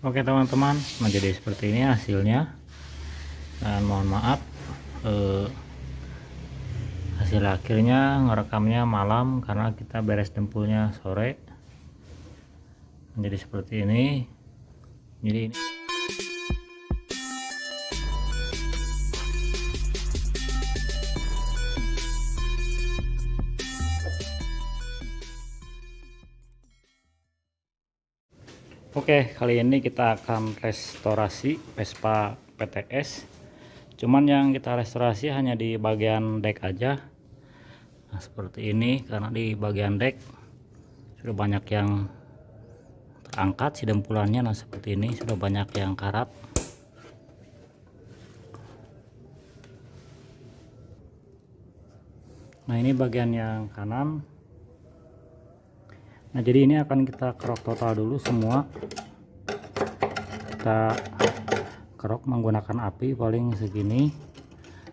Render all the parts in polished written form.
Oke teman-teman, menjadi seperti ini hasilnya. Dan mohon maaf hasil akhirnya ngerekamnya malam karena kita beres dempulnya sore. Menjadi seperti ini. Jadi ini Oke, kali ini kita akan restorasi Vespa PTS. Cuman yang kita restorasi hanya di bagian deck aja. Nah, seperti ini karena di bagian deck sudah banyak yang terangkat si dempulannya. Nah, seperti ini sudah banyak yang karat. Nah, ini bagian yang kanan. Nah, jadi ini akan kita kerok total dulu semua. Kita kerok menggunakan api paling segini,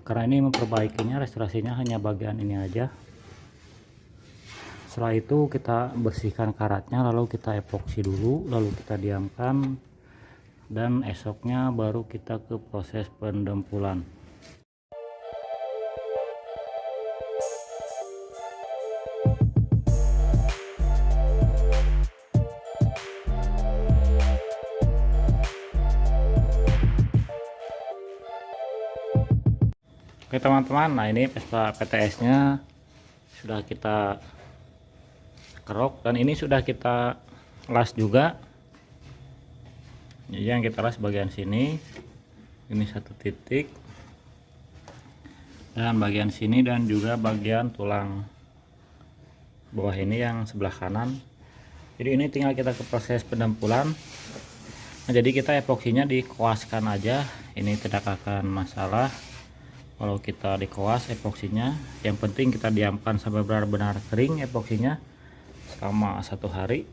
karena ini memperbaikinya, restorasinya hanya bagian ini aja. Setelah itu kita bersihkan karatnya, lalu kita epoksi dulu, lalu kita diamkan, dan esoknya baru kita ke proses pendempulan. Oke teman-teman, nah ini Vespa PTS nya sudah kita kerok dan ini sudah kita las juga. Jadi yang kita las bagian sini, ini satu titik, dan bagian sini, dan juga bagian tulang bawah ini yang sebelah kanan. Jadi ini tinggal kita ke proses pendempulan. Nah, jadi kita epoksinya dikoaskan aja, ini tidak akan masalah kalau kita dikoas epoksinya. Yang penting kita diamkan sampai benar-benar kering epoksinya selama 1 hari.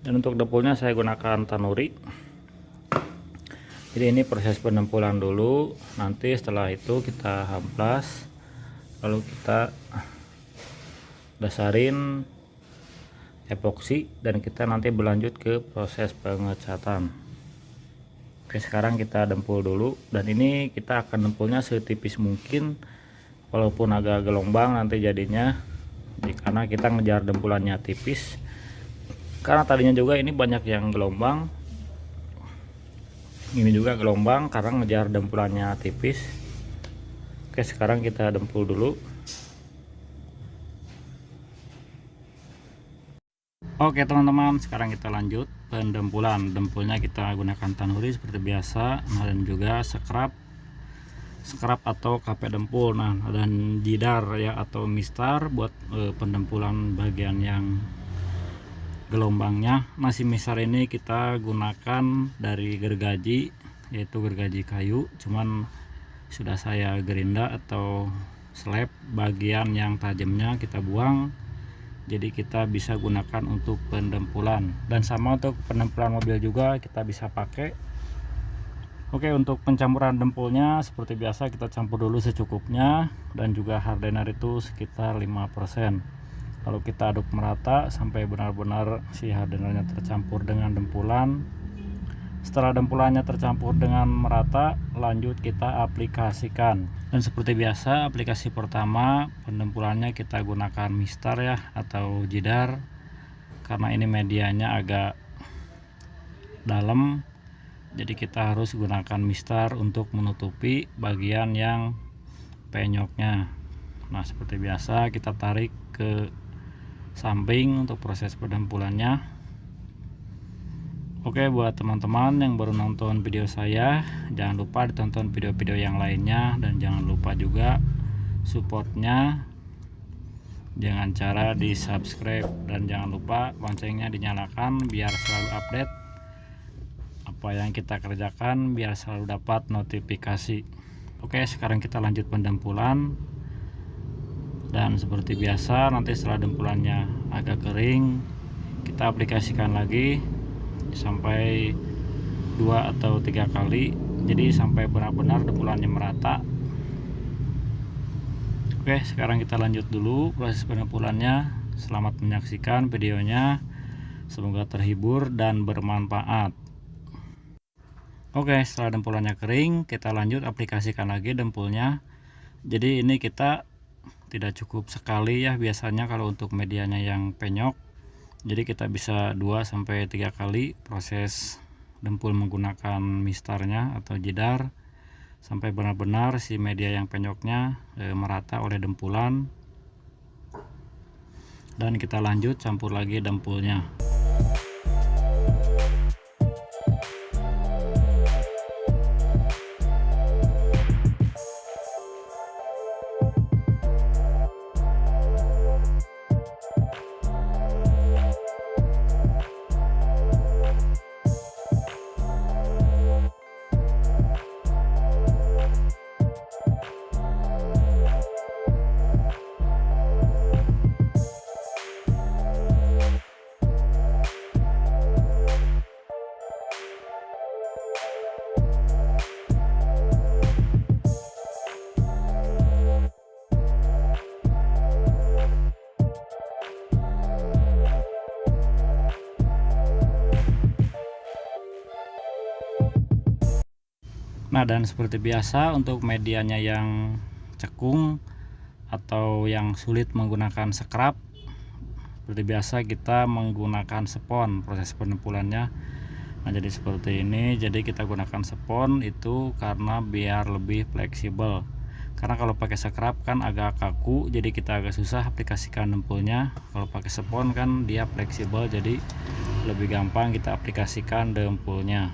Dan untuk dempulnya saya gunakan tanuri. Jadi ini proses pendempulan dulu, nanti setelah itu kita hamplas, lalu kita dasarin epoksi, dan kita nanti berlanjut ke proses pengecatan. Oke, sekarang kita dempul dulu, dan ini kita akan dempulnya setipis mungkin, walaupun agak gelombang nanti jadinya, karena kita ngejar dempulannya tipis. Karena tadinya juga ini banyak yang gelombang, ini juga gelombang karena ngejar dempulannya tipis. Oke, sekarang kita dempul dulu. Oke teman-teman, sekarang kita lanjut pendempulan. Dempulnya kita gunakan tanuri seperti biasa, nah, dan juga scrap atau kapek dempul, nah, dan jidar ya atau mistar buat pendempulan bagian yang gelombangnya. Nah, si mistar ini kita gunakan dari gergaji, yaitu gergaji kayu, cuman sudah saya gerinda atau slab, bagian yang tajamnya kita buang. Jadi kita bisa gunakan untuk pendempulan, dan sama untuk pendempulan mobil juga kita bisa pakai. Oke, untuk pencampuran dempulnya seperti biasa kita campur dulu secukupnya, dan juga hardener itu sekitar 5%. Lalu kita aduk merata sampai benar-benar si hardenernya tercampur dengan dempulan. Setelah dempulannya tercampur dengan merata, lanjut kita aplikasikan. Dan seperti biasa, aplikasi pertama pendempulannya kita gunakan mistar ya atau jidar, karena ini medianya agak dalam, jadi kita harus gunakan mistar untuk menutupi bagian yang penyoknya. Nah, seperti biasa kita tarik ke samping untuk proses pendempulannya. Oke, buat teman-teman yang baru nonton video saya, jangan lupa ditonton video-video yang lainnya, dan jangan lupa juga supportnya dengan cara di subscribe, dan jangan lupa loncengnya dinyalakan biar selalu update apa yang kita kerjakan, biar selalu dapat notifikasi. Oke, sekarang kita lanjut pendempulan, dan seperti biasa nanti setelah dempulannya agak kering, kita aplikasikan lagi sampai 2 atau 3 kali, jadi sampai benar-benar dempulannya merata. Oke, sekarang kita lanjut dulu proses pendempulannya. Selamat menyaksikan videonya. Semoga terhibur dan bermanfaat. Oke, setelah dempulannya kering, kita lanjut aplikasikan lagi dempulnya. Jadi ini kita tidak cukup sekali ya, biasanya kalau untuk medianya yang penyok. Jadi kita bisa 2-3 kali proses dempul menggunakan mistarnya atau jidar sampai benar-benar si media yang penyoknya merata oleh dempulan. Dan kita lanjut campur lagi dempulnya. Nah, dan seperti biasa untuk medianya yang cekung atau yang sulit menggunakan scrap, seperti biasa kita menggunakan spon proses pendempulannya. Nah, jadi seperti ini. Jadi kita gunakan spon itu karena biar lebih fleksibel. Karena kalau pakai scrap kan agak kaku, jadi kita agak susah aplikasikan dempulnya. Kalau pakai spon kan dia fleksibel, jadi lebih gampang kita aplikasikan dempulnya.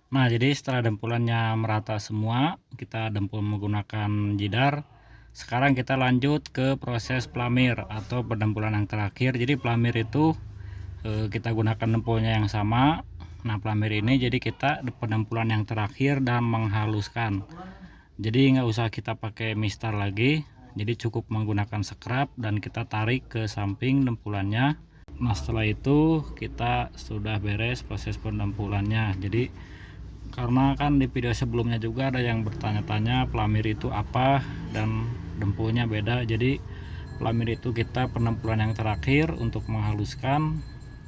Nah, jadi setelah dempulannya merata semua, kita dempul menggunakan jidar. Sekarang kita lanjut ke proses pelamir atau pendempulan yang terakhir. Jadi pelamir itu kita gunakan dempulnya yang sama. Nah, pelamir ini jadi kita pendempulan yang terakhir dan menghaluskan. Jadi nggak usah kita pakai mistar lagi. Jadi cukup menggunakan scrap dan kita tarik ke samping dempulannya. Nah, setelah itu kita sudah beres proses pendempulannya. Jadi karena kan di video sebelumnya juga ada yang bertanya-tanya pelamir itu apa dan dempulnya beda. Jadi pelamir itu kita pendempulan yang terakhir untuk menghaluskan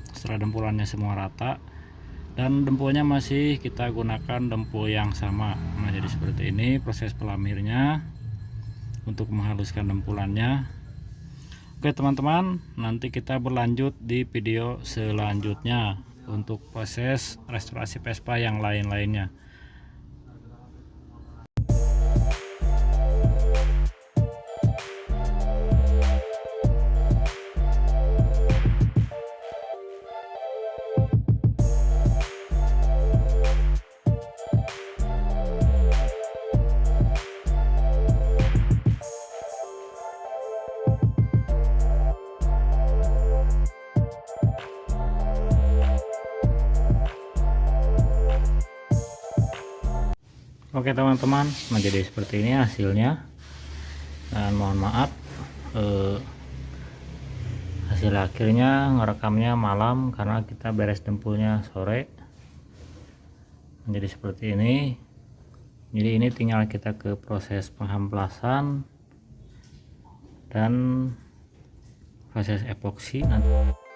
setelah dempulannya semua rata, dan dempulnya masih kita gunakan dempul yang sama. Nah, jadi seperti ini proses pelamirnya untuk menghaluskan dempulannya. Oke teman-teman, nanti kita berlanjut di video selanjutnya untuk proses restorasi Vespa yang lain-lainnya. Oke teman-teman, nah jadi seperti ini hasilnya, dan mohon maaf hasil akhirnya ngerekamnya malam karena kita beres dempulnya sore, menjadi seperti ini. Jadi ini tinggal kita ke proses penghamplasan dan proses epoksi nanti.